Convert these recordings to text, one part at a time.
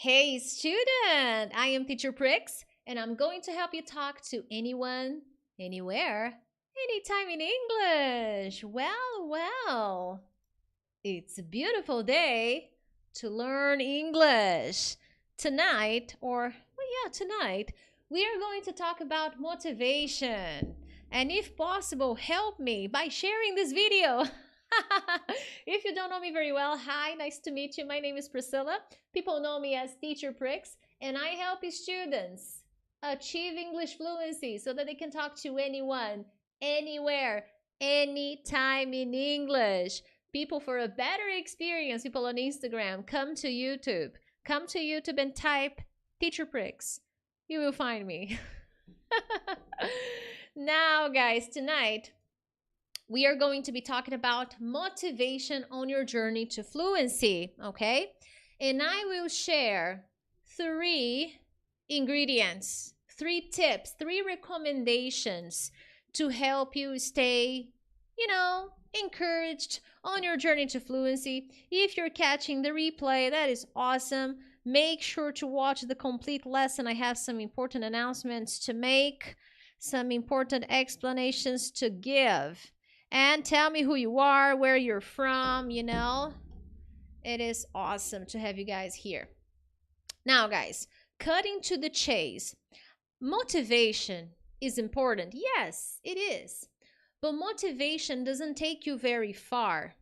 Hey student, I am teacher Prix and I'm going to help you talk to anyone, anywhere, anytime in English. Well, it's a beautiful day to learn English. Tonight, we are going to talk about motivation. And if possible, help me by sharing this video. If you don't know me very well, hi, nice to meet you. My name is Priscilla. People know me as Teacher Prix, and I help students achieve English fluency so that they can talk to anyone, anywhere, anytime in English. People for a better experience, people on Instagram, come to YouTube. Come to YouTube and type Teacher Prix. You will find me. Now, guys, tonight we are going to be talking about motivation on your journey to fluency, okay? And I will share 3 ingredients, 3 tips, 3 recommendations to help you stay, encouraged on your journey to fluency. If you're catching the replay, that is awesome. Make sure to watch the complete lesson. I have some important announcements to make, some important explanations to give. And tell me who you are, where you're from, It is awesome to have you guys here. Now, guys, cutting to the chase. Motivation is important. Yes, it is. But motivation doesn't take you very far.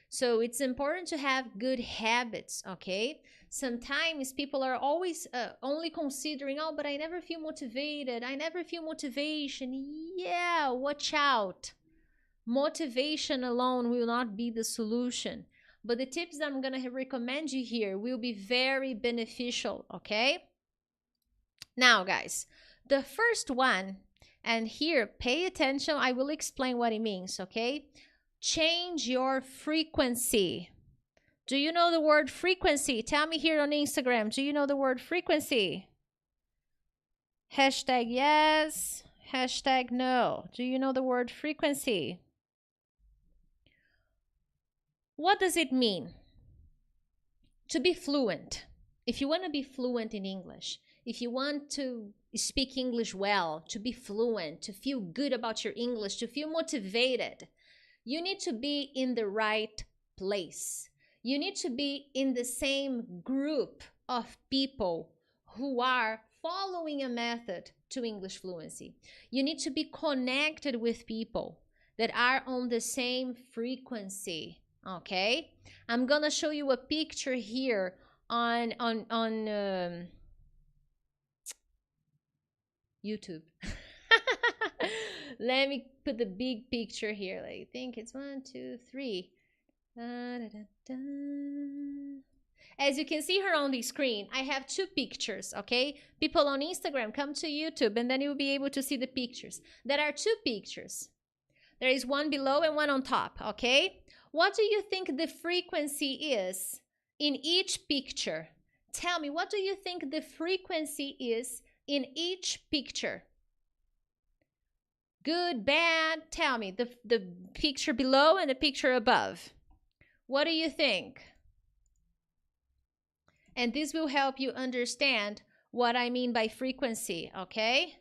So it's important to have good habits, okay? Sometimes people are always only considering, oh, but I never feel motivated. I never feel motivation. Yeah, watch out. Motivation alone will not be the solution. But the tips I'm going to recommend you here will be very beneficial, okay? Now, guys, the first one, and here, pay attention. I will explain what it means, okay? Change your frequency. Do you know the word frequency? Tell me here on Instagram. Do you know the word frequency? Hashtag yes, hashtag no. Do you know the word frequency? What does it mean? To be fluent. If you want to be fluent in English, if you want to speak English well, to be fluent, to feel good about your English, to feel motivated, you need to be in the right place. You need to be in the same group of people who are following a method to English fluency. You need to be connected with people that are on the same frequency, okay? I'm gonna show you a picture here on YouTube. Let me put the big picture here. I think it's 1, 2, 3. Da, da, da, da. As you can see here on the screen, I have 2 pictures, okay? People on Instagram, come to YouTube and then you'll be able to see the pictures. There are 2 pictures. There is one below and one on top, okay? What do you think the frequency is in each picture? Tell me, what do you think the frequency is in each picture? Good, bad? Tell me, the picture below and the picture above. What do you think? And this will help you understand what I mean by frequency, okay?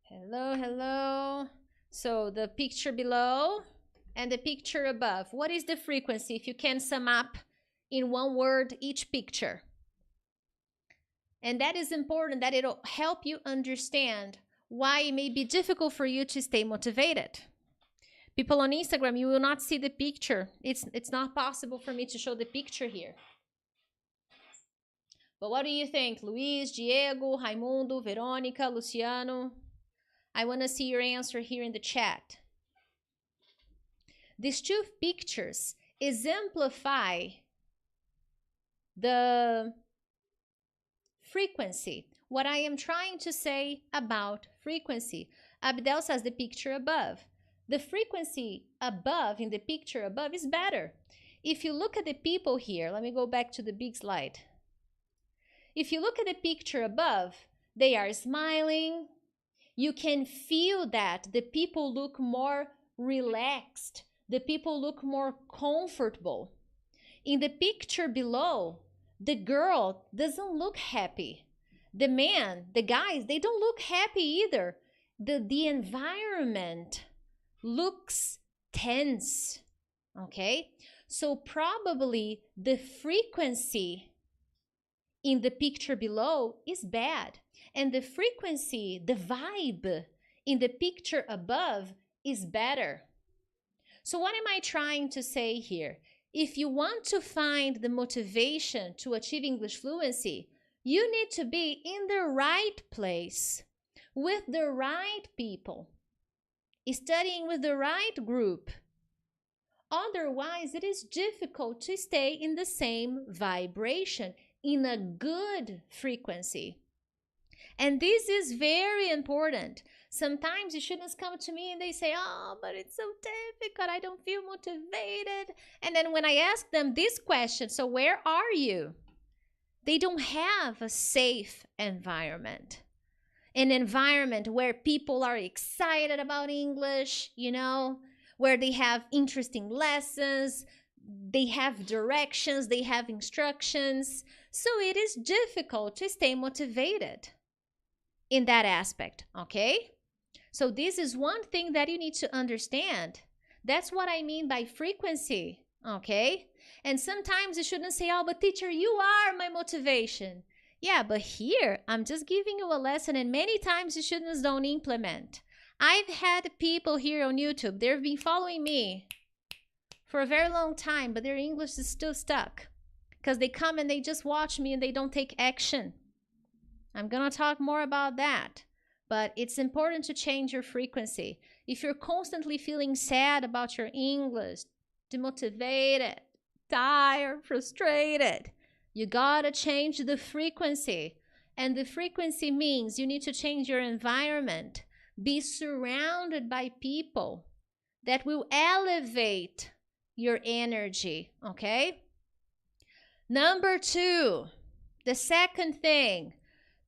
Hello. So the picture below and the picture above. What is the frequency if you can sum up in one word each picture? And that is important, that it'll help you understand why it may be difficult for you to stay motivated. People on Instagram, you will not see the picture. It's not possible for me to show the picture here. But what do you think? Luis, Diego, Raimundo, Veronica, Luciano? I want to see your answer here in the chat. These 2 pictures exemplify the frequency. What I am trying to say about frequency. Abdel says the picture above. The frequency above, in the picture above, is better. If you look at the people here, let me go back to the big slide. If you look at the picture above, they are smiling. You can feel that the people look more relaxed. The people look more comfortable. In the picture below, The girl doesn't look happy. The man, the guys, they don't look happy either. The environment looks tense. Okay? So probably the frequency in the picture below is bad. And the frequency, the vibe in the picture above is better. So what am I trying to say here? If you want to find the motivation to achieve English fluency, you need to be in the right place, with the right people, studying with the right group. Otherwise, it is difficult to stay in the same vibration, in a good frequency. And this is very important. Sometimes the students come to me and they say, oh, but it's so difficult. I don't feel motivated. And then when I ask them this question, so where are you? They don't have a safe environment. An environment where people are excited about English, you know, where they have interesting lessons, they have directions, they have instructions. So it is difficult to stay motivated in that aspect, okay? So this is one thing that you need to understand. That's what I mean by frequency, okay? And sometimes you shouldn't say, oh, but teacher, you are my motivation. Yeah, but here, I'm just giving you a lesson, and many times the students don't implement. I've had people here on YouTube, they've been following me for a very long time, but their English is still stuck because they come and they just watch me and they don't take action. I'm going to talk more about that, but it's important to change your frequency. If you're constantly feeling sad about your English, demotivated, tired, frustrated, you got to change the frequency. And the frequency means you need to change your environment. Be surrounded by people that will elevate your energy, okay? Number 2, the second thing,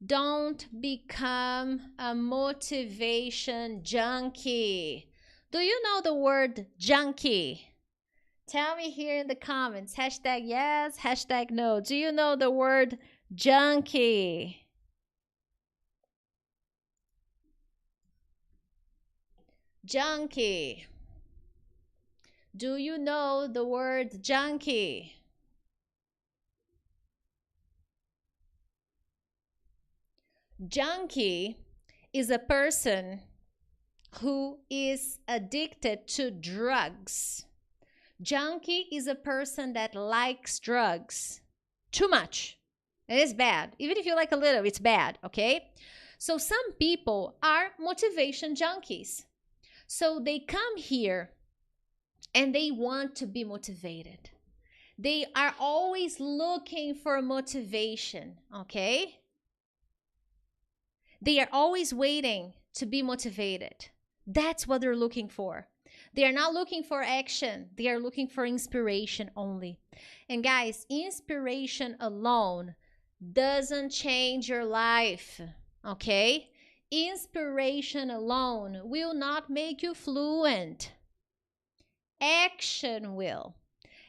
don't become a motivation junkie. Do you know the word junkie? Tell me here in the comments, hashtag yes, hashtag no. Do you know the word junkie? Junkie. Do you know the word junkie? Junkie is a person who is addicted to drugs. Junkie is a person that likes drugs too much. It is bad. Even if you like a little, it's bad, okay? So some people are motivation junkies. So they come here and they want to be motivated. They are always looking for motivation, okay? They are always waiting to be motivated. That's what they're looking for. They are not looking for action. They are looking for inspiration only. And guys, inspiration alone doesn't change your life, okay? Inspiration alone will not make you fluent. Action will.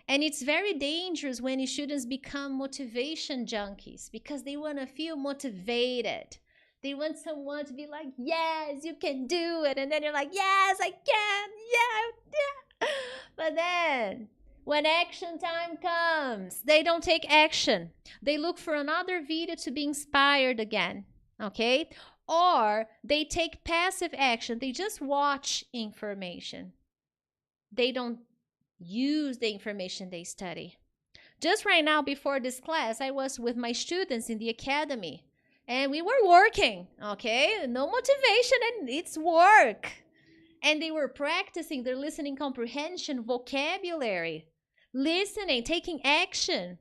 And it's very dangerous when students become motivation junkies because they want to feel motivated. They want someone to be like, yes, you can do it. And then you're like, yes, I can. Yeah. But then when action time comes, they don't take action. They look for another video to be inspired again. Okay? Or they take passive action. They just watch information. They don't use the information they study. Just right now before this class, I was with my students in the academy. And we were working, okay? No motivation, and it's work. And they were practicing their listening comprehension vocabulary. Listening, taking action.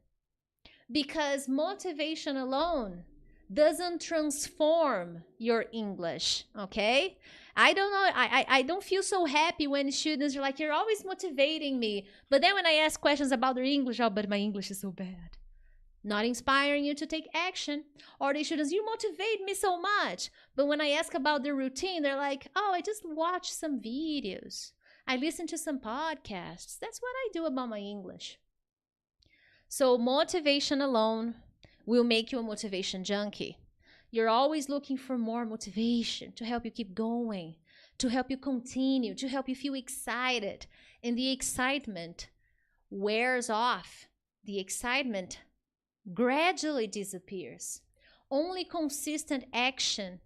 Because motivation alone doesn't transform your English, okay? I don't know, I don't feel so happy when students are like, you're always motivating me. But then when I ask questions about their English, oh, but my English is so bad. Not inspiring you to take action. Or the students, you motivate me so much. But when I ask about their routine, they're like, oh, I just watch some videos. I listen to some podcasts. That's what I do about my English. So motivation alone will make you a motivation junkie. You're always looking for more motivation to help you keep going, to help you continue, to help you feel excited. And the excitement wears off. The excitement gradually disappears. Only consistent action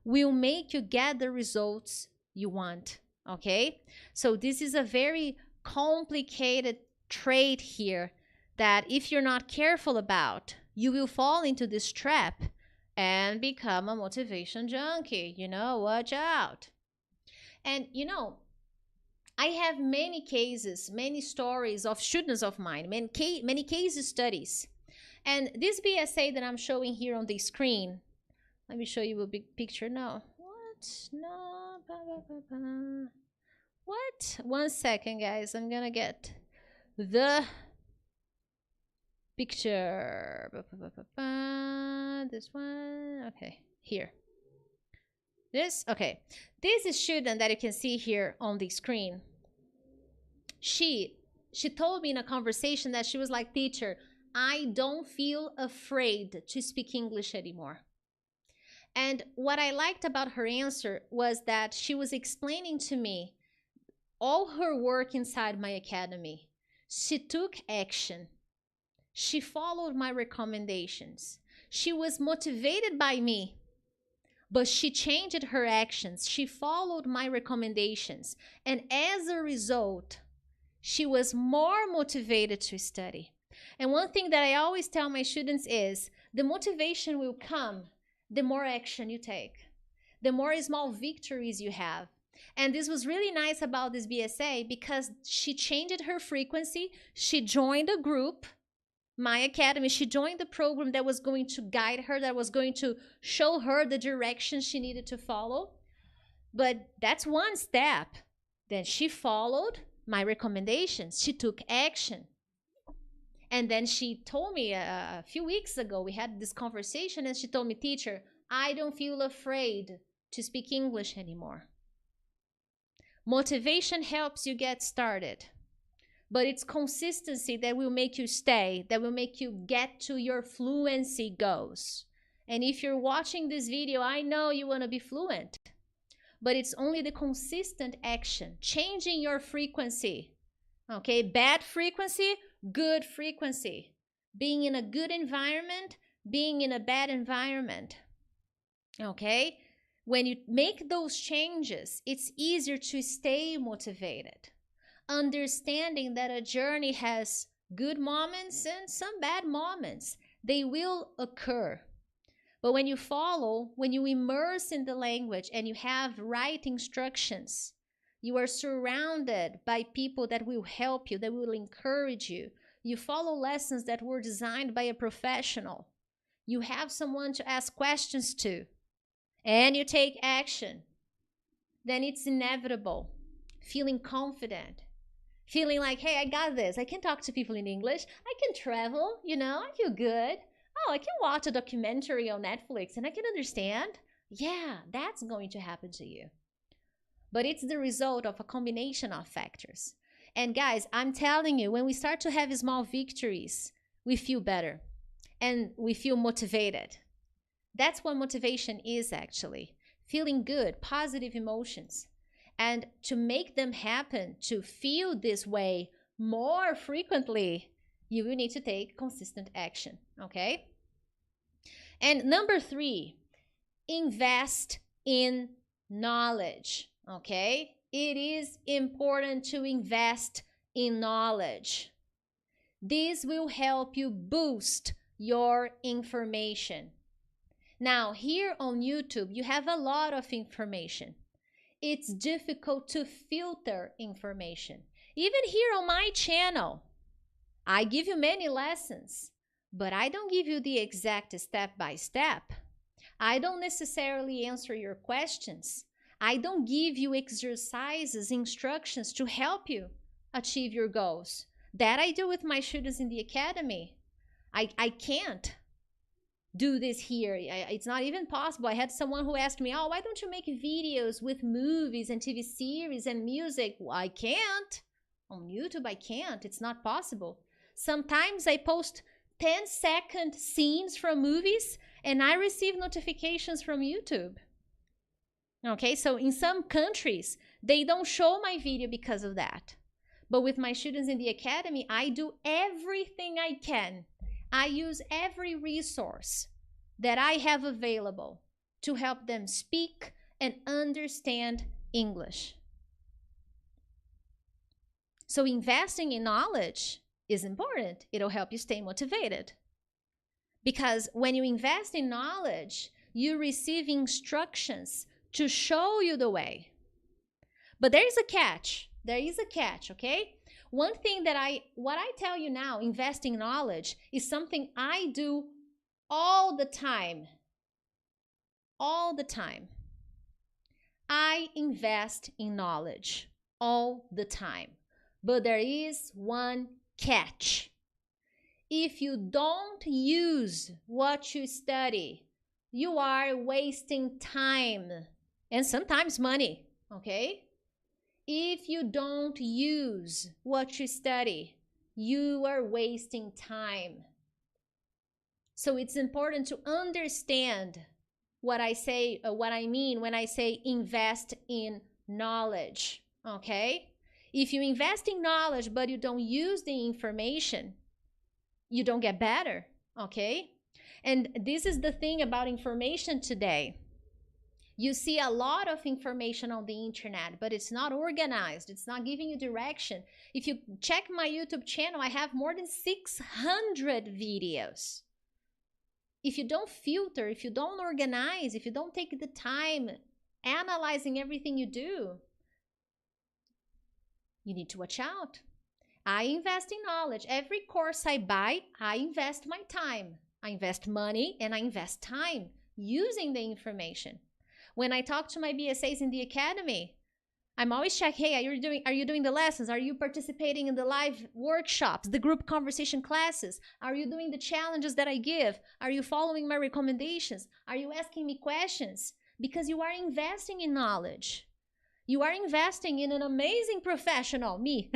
will make you get the results you want. Okay? So this is a very complicated trait here that if you're not careful about, you will fall into this trap and become a motivation junkie. Watch out. And I have many cases, many stories of students of mine, many case studies. And this BSA that I'm showing here on the screen, let me show you a big picture now. What? No. What? 1 second, guys. I'm gonna get the picture. This one. Okay, here. This, okay. This is student that you can see here on the screen. She told me in a conversation that she was like, teacher, I don't feel afraid to speak English anymore. And what I liked about her answer was that she was explaining to me all her work inside my academy. She took action. She followed my recommendations. She was motivated by me, but she changed her actions. She followed my recommendations. And as a result, she was more motivated to study. And one thing that I always tell my students is the motivation will come the more action you take, the more small victories you have. And this was really nice about this BSA because she changed her frequency. She joined a group, my academy. She joined the program that was going to guide her, that was going to show her the direction she needed to follow. But that's one step. Then she followed my recommendations. She took action. And then she told me a few weeks ago, we had this conversation, and she told me, teacher, I don't feel afraid to speak English anymore. Motivation helps you get started, but it's consistency that will make you stay, that will make you get to your fluency goals. And if you're watching this video, I know you want to be fluent, but it's only the consistent action, changing your frequency. Okay, bad frequency, good frequency. Being in a good environment, being in a bad environment. Okay, when you make those changes, it's easier to stay motivated. Understanding that a journey has good moments and some bad moments. They will occur. But when you follow, when you immerse in the language and you have right instructions, you are surrounded by people that will help you, that will encourage you. You follow lessons that were designed by a professional. You have someone to ask questions to, and you take action. Then it's inevitable. Feeling confident. Feeling like, hey, I got this. I can talk to people in English. I can travel, I feel good. Oh, I can watch a documentary on Netflix and I can understand. Yeah, that's going to happen to you. But it's the result of a combination of factors. And guys, I'm telling you, when we start to have small victories, we feel better and we feel motivated. That's what motivation is actually. Feeling good, positive emotions. And to make them happen, to feel this way more frequently, you will need to take consistent action, okay? And number 3, invest in knowledge, okay? It is important to invest in knowledge. This will help you boost your information. Now, here on YouTube, you have a lot of information. It's difficult to filter information. Even here on my channel, I give you many lessons, but I don't give you the exact step-by-step. I don't necessarily answer your questions. I don't give you exercises, instructions to help you achieve your goals. That I do with my students in the academy. I can't do this here. It's not even possible. I had someone who asked me, oh, why don't you make videos with movies and TV series and music? Well, I can't. On YouTube, I can't. It's not possible. Sometimes I post 10-second scenes from movies and I receive notifications from YouTube. Okay, so in some countries, they don't show my video because of that. But with my students in the academy, I do everything I can. I use every resource that I have available to help them speak and understand English. So investing in knowledge is important. It'll help you stay motivated. Because when you invest in knowledge, you receive instructions to show you the way. But there is a catch. There is a catch, okay? One thing that what I tell you now, investing in knowledge, is something I do all the time. All the time. I invest in knowledge all the time. But there is one catch. If you don't use what you study, you are wasting time and sometimes money, okay? If you don't use what you study, you are wasting time. So it's important to understand what I say, what I mean when I say invest in knowledge, okay? If you invest in knowledge but you don't use the information, you don't get better, okay? And this is the thing about information today. You see a lot of information on the internet, but it's not organized. It's not giving you direction. If you check my YouTube channel, I have more than 600 videos. If you don't filter, if you don't organize, if you don't take the time analyzing everything you do, you need to watch out. I invest in knowledge. Every course I buy, I invest my time. I invest money and I invest time using the information. When I talk to my BSAs in the academy, I'm always checking, hey, are you doing the lessons? Are you participating in the live workshops, the group conversation classes? Are you doing the challenges that I give? Are you following my recommendations? Are you asking me questions? Because you are investing in knowledge. You are investing in an amazing professional, me.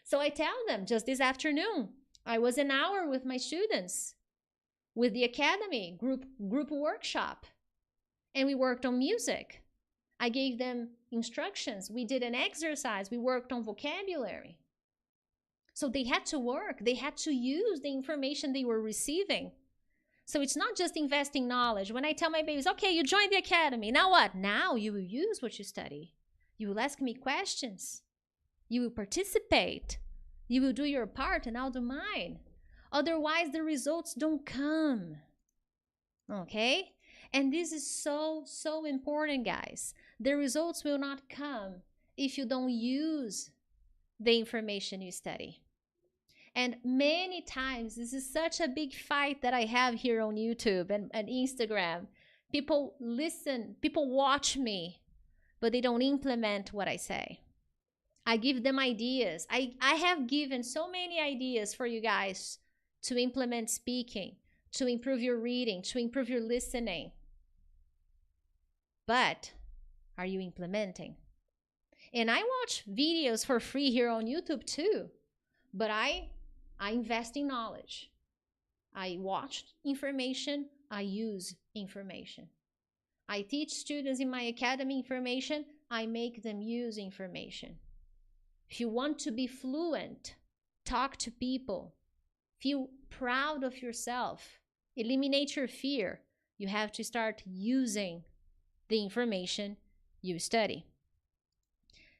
So I tell them, just this afternoon, I was an hour with my students, with the academy group workshop, and we worked on music. I gave them instructions. We did an exercise. We worked on vocabulary. So they had to work. They had to use the information they were receiving. So it's not just investing knowledge. When I tell my babies, okay, you joined the academy. Now what? Now you will use what you study. You will ask me questions. You will participate. You will do your part and I'll do mine. Otherwise, the results don't come. Okay? And this is so, so important, guys. The results will not come if you don't use the information you study. And many times, this is such a big fight that I have here on YouTube and Instagram. People listen, people watch me, but they don't implement what I say. I give them ideas. I have given so many ideas for you guys to implement speaking, to improve your reading, to improve your listening. But are you implementing? And I watch videos for free here on YouTube too, but I invest in knowledge. I watch information, I use information. I teach students in my academy information, I make them use information. If you want to be fluent, talk to people, feel proud of yourself, eliminate your fear, you have to start using the information you study.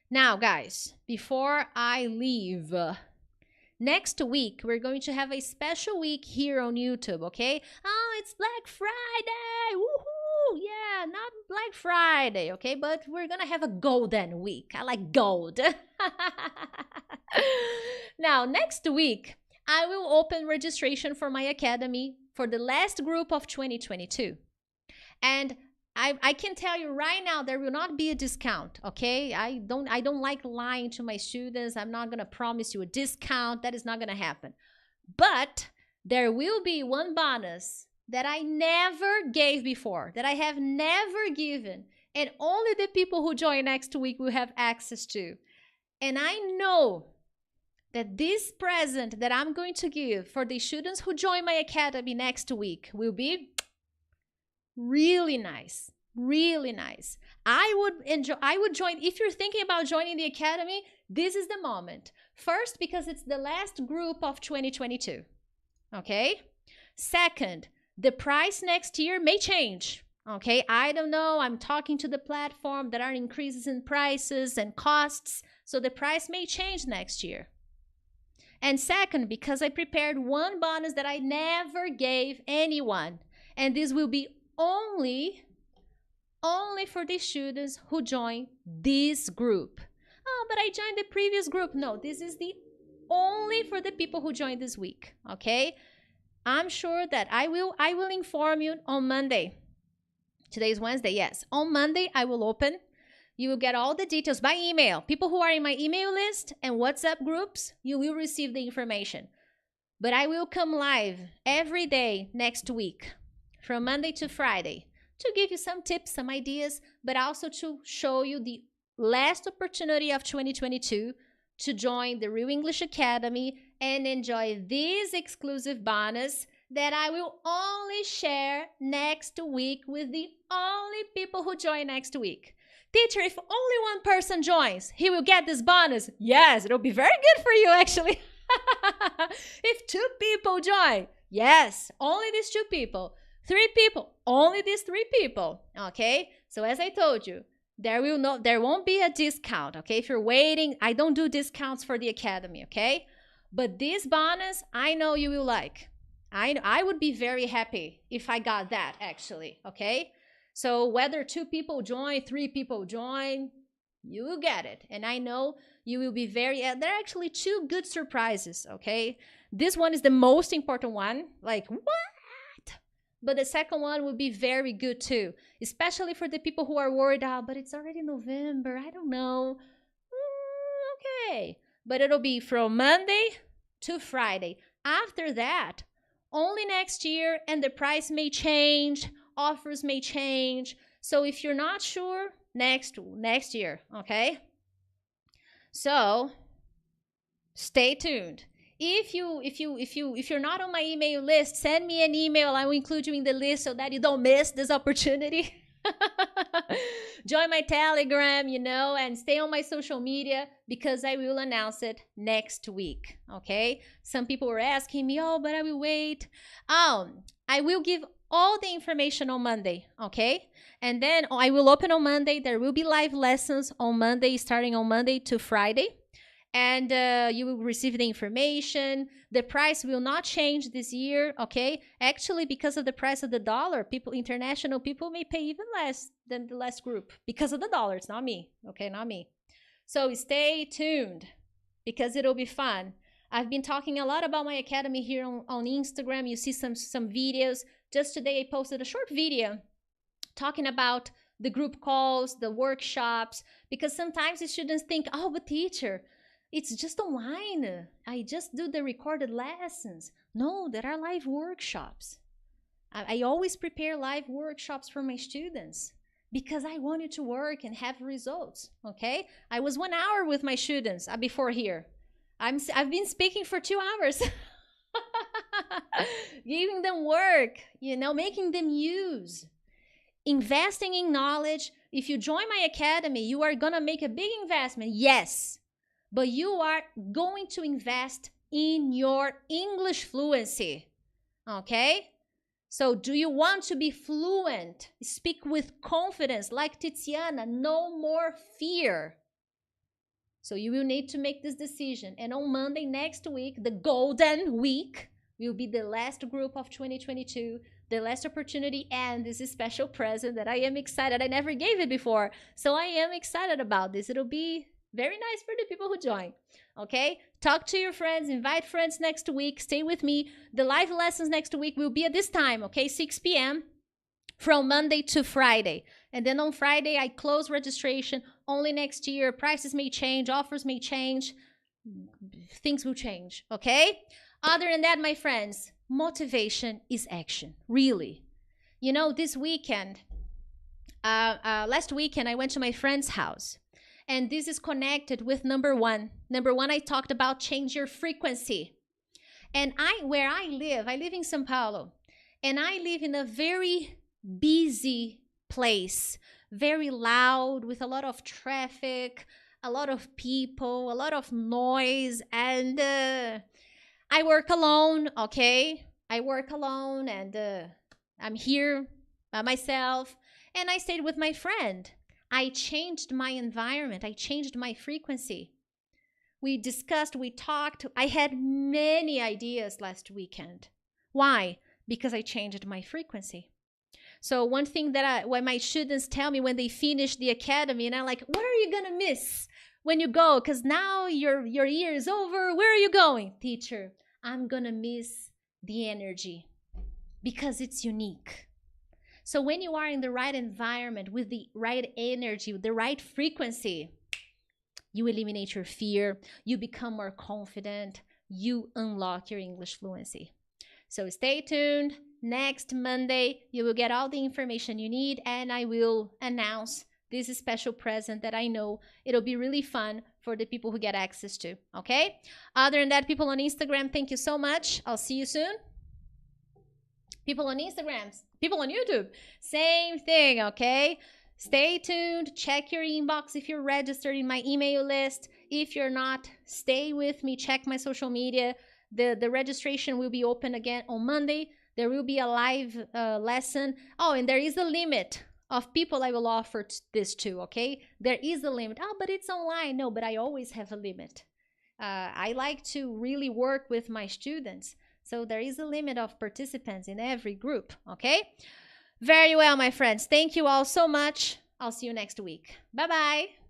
Now, guys, before I leave, next week, we're going to have a special week here on YouTube, okay? Oh, it's Black Friday! Woohoo! Yeah, not Black Friday, okay? But we're gonna have a golden week. I like gold. Now, next week, I will open registration for my academy for the last group of 2022. And I can tell you right now, there will not be a discount, okay? I don't like lying to my students. I'm not going to promise you a discount. That is not going to happen. But there will be one bonus that I never gave before, that I have never given, and only the people who join next week will have access to. And I know that this present that I'm going to give for the students who join my academy next week will be really nice. Really nice. I would join. If you're thinking about joining the academy, this is the moment. First, because it's the last group of 2022. Okay? Second, the price next year may change. Okay? I don't know. I'm talking to the platform. There are increases in prices and costs, so the price may change next year. And second, because I prepared one bonus that I never gave anyone, and this will be only for the students who join this group. Oh, but I joined the previous group. No, this is the only for the people who joined this week, okay? I'm sure that I will inform you on Monday. Today is Wednesday, yes. On Monday, I will open. You will get all the details by email. People who are in my email list and WhatsApp groups, you will receive the information. But I will come live every day next week, from Monday to Friday, to give you some tips, some ideas, but also to show you the last opportunity of 2022 to join the Real English Academy and enjoy this exclusive bonus that I will only share next week with the only people who join next week. Teacher, if only one person joins, he will get this bonus. Yes, it'll be very good for you, actually. If 2 people join, yes, only these 2 people. 3 people, only these 3 people, okay? So as I told you, there won't be a discount, okay? If you're waiting, I don't do discounts for the academy, okay? But this bonus, I know you will like. I would be very happy if I got that, actually, okay? So whether 2 people join, 3 people join, you will get it. And I know you will be there are actually 2 good surprises, okay? This one is the most important one. Like, what? But the second one will be very good too, especially for the people who are worried, but it's already November, I don't know. Okay, but it'll be from Monday to Friday. After that, only next year, and the price may change, offers may change. So if you're not sure, next year, okay? So stay tuned. If you're not on my email list, send me an email. I will include you in the list so that you don't miss this opportunity. Join my Telegram, and stay on my social media because I will announce it next week, okay? Some people were asking me, but I will wait. I will give all the information on Monday, okay? And then I will open on Monday. There will be live lessons on Monday, starting on Monday to Friday. And you will receive the information. The price will not change this year, okay? Actually, because of the price of the dollar, international people may pay even less than the last group because of the dollar. It's not me, okay? Not me. So stay tuned because it'll be fun. I've been talking a lot about my academy here on Instagram. You see some videos. Just today, I posted a short video talking about the group calls, the workshops, because sometimes the students think, but teacher, it's just online. I just do the recorded lessons. No, there are live workshops. I always prepare live workshops for my students because I want you to work and have results, okay? I was 1 hour with my students before here. I've been speaking for 2 hours. Giving them work, making them use. Investing in knowledge. If you join my academy, you are going to make a big investment. Yes. But you are going to invest in your English fluency, okay? So do you want to be fluent? Speak with confidence like Tiziana, no more fear. So you will need to make this decision. And on Monday next week, the golden week, will be the last group of 2022, the last opportunity, and this is special present that I am excited. I never gave it before, so I am excited about this. It'll be very nice for the people who join, okay? Talk to your friends, invite friends next week, stay with me. The live lessons next week will be at this time, okay? 6 p.m. from Monday to Friday. And then on Friday, I close registration only next year. Prices may change, offers may change, things will change, okay? Other than that, my friends, motivation is action, really. This weekend, last weekend, I went to my friend's house. And this is connected with number one. Number one, I talked about change your frequency. And where I live in São Paulo, and I live in a very busy place, very loud, with a lot of traffic, a lot of people, a lot of noise, and I work alone, okay? I work alone, and I'm here by myself, and I stayed with my friend. I changed my environment. I changed my frequency. We discussed, we talked. I had many ideas last weekend. Why? Because I changed my frequency. So one thing that when my students tell me when they finish the academy, and I'm like, what are you gonna miss when you go? Because now your year is over. Where are you going? Teacher, I'm gonna miss the energy because it's unique. So when you are in the right environment with the right energy, with the right frequency, you eliminate your fear, you become more confident, you unlock your English fluency. So stay tuned. Next Monday, you will get all the information you need, and I will announce this special present that I know it'll be really fun for the people who get access to, okay? Other than that, people on Instagram, thank you so much. I'll see you soon. People on Instagram, people on YouTube, same thing, okay? Stay tuned. Check your inbox if you're registered in my email list. If you're not, stay with me. Check my social media. The registration will be open again on Monday. There will be a live lesson. Oh, and there is a limit of people I will offer this to, okay? There is a limit. Oh, but it's online. No, but I always have a limit. I like to really work with my students. So there is a limit of participants in every group, okay? Very well, my friends. Thank you all so much. I'll see you next week. Bye-bye.